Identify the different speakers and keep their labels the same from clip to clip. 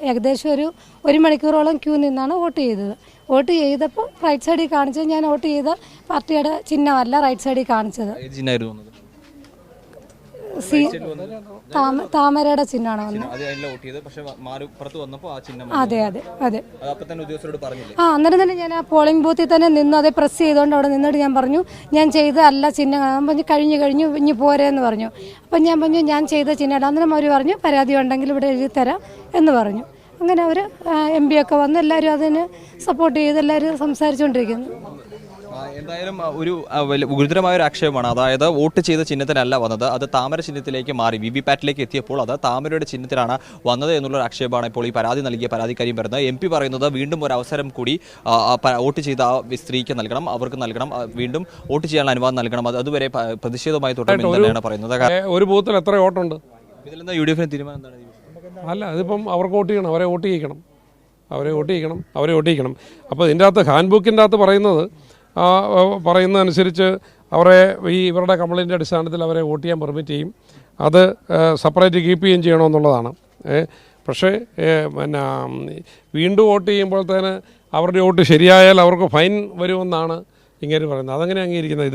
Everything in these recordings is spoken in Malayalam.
Speaker 1: ഏകദേശം ഒരു മണിക്കൂറോളം ക്യൂ നിന്നാണ് വോട്ട് ചെയ്തത്. വോട്ട് ചെയ്തപ്പോൾ റൈറ്റ് സൈഡിൽ കാണിച്ചത് ഞാൻ വോട്ട് ചെയ്ത പാർട്ടിയുടെ ചിഹ്നമല്ല റൈറ്റ് സൈഡിൽ കാണിച്ചത്. താമരയുടെ ചിഹ്നമാണ് വന്നത്. അതെ അതെ അതെ. അന്നേരം തന്നെ ഞാൻ ആ പോളിംഗ് ബൂത്തിൽ തന്നെ നിന്ന് അതേ പ്രസ് ചെയ്തുകൊണ്ട് അവിടെ നിന്നിട്ട് ഞാൻ പറഞ്ഞു ഞാൻ ചെയ്ത അല്ല ചിഹ്നം പറഞ്ഞു കഴിഞ്ഞു ഇനി പോരെന്ന് പറഞ്ഞു. അപ്പം ഞാൻ പറഞ്ഞു ഞാൻ ചെയ്ത ചിഹ്നം. അന്നേരം അവർ പറഞ്ഞു പരാതി ഉണ്ടെങ്കിൽ ഇവിടെ എഴുതി തരാം എന്ന് പറഞ്ഞു. അങ്ങനെ അവർ MP ഒക്കെ വന്ന് എല്ലാവരും അതിന് സപ്പോർട്ട് ചെയ്ത് എല്ലാവരും സംസാരിച്ചുകൊണ്ടിരിക്കുന്നു.
Speaker 2: എന്തായാലും ഒരു ഗുരുതരമായ ഒരു ആക്ഷേപമാണ്. അതായത് വോട്ട് ചെയ്ത ചിഹ്നത്തിനല്ല വന്നത്, അത് താമര ചിഹ്നത്തിലേക്ക് മാറി. VVPAT എത്തിയപ്പോൾ അത് താമരയുടെ ചിഹ്നത്തിലാണ് വന്നത് എന്നുള്ളൊരു ആക്ഷേപമാണ് ഇപ്പോൾ ഈ പരാതി നൽകിയ പരാതിക്കാരിയും വരുന്നത്. MP പറയുന്നത് വീണ്ടും ഒരു അവസരം കൂടി വോട്ട് ചെയ്ത ആ സ്ത്രീക്ക് നൽകണം, അവർക്ക് നൽകണം, വീണ്ടും വോട്ട് ചെയ്യാനുള്ള അനുവാദം നൽകണം. അതുവരെ പ്രതിഷേധവുമായി തുടരുമെന്ന് തന്നെയാണ് പറയുന്നത്.
Speaker 3: ഒരു ബൂത്തിൽ എത്ര വോട്ടുണ്ട്?
Speaker 2: ഇതിലെന്താ UDF തീരുമാനം എന്താണ്?
Speaker 3: അല്ല, അതിപ്പം അവർക്ക് വോട്ട് ചെയ്യണം, അവരെ വോട്ട് ചെയ്യിക്കണം. അപ്പോൾ ഇതിൻ്റെ അകത്ത് ഹാൻഡ് അകത്ത് പറയുന്നതനുസരിച്ച് ഇവരുടെ കംപ്ലയിൻ്റെ അടിസ്ഥാനത്തിൽ അവരെ വോട്ട് ചെയ്യാൻ പെർമിറ്റ് ചെയ്യും. അത് സെപ്പറേറ്റ് കീപ്പ് ചെയ്യുകയും ചെയ്യണമെന്നുള്ളതാണ്. പക്ഷേ പിന്നെ വീണ്ടും വോട്ട് ചെയ്യുമ്പോഴത്തേന് അവരുടെ വോട്ട് ശരിയായാൽ അവർക്ക് ഫൈൻ വരുമെന്നാണ് ഇങ്ങനെ പറയുന്നത്. അതങ്ങനെ അംഗീകരിക്കുന്നത്.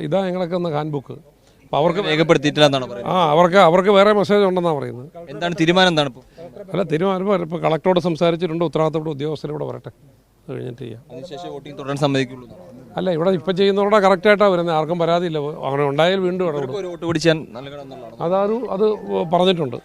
Speaker 3: ഇതാ ഞങ്ങളൊക്കെ ഒന്ന് ഹാൻഡ് ബുക്ക്. അപ്പോൾ അവർക്ക്
Speaker 2: രേഖപ്പെടുത്തിയിട്ടില്ലെന്നാണ് പറയുന്നത്.
Speaker 3: അവർക്ക് വേറെ മെസ്സേജ് ഉണ്ടെന്നാണ് പറയുന്നത്.
Speaker 2: എന്താണ് തീരുമാനം? എന്താണ്
Speaker 3: അല്ല, തീരുമാനം ഇപ്പോൾ കളക്ടറോട് സംസാരിച്ചിട്ടുണ്ട്. ഉത്തരവാദിത്തപ്പെട്ട ഉദ്യോഗസ്ഥരോട് പറയട്ടെ, കഴിഞ്ഞിട്ട് ചെയ്യാം.
Speaker 2: വോട്ടിംഗ് തുടരാൻ സമ്മതിക്കുള്ളൂ?
Speaker 3: അല്ല, ഇവിടെ ഇപ്പം ചെയ്യുന്നവരുടെ കറക്റ്റായിട്ടാണ് വരുന്നത്. ആർക്കും പരാതിയില്ല. അങ്ങനെ ഉണ്ടായാൽ വീണ്ടും
Speaker 2: വോട്ട്
Speaker 3: അത് പറഞ്ഞിട്ടുണ്ട്.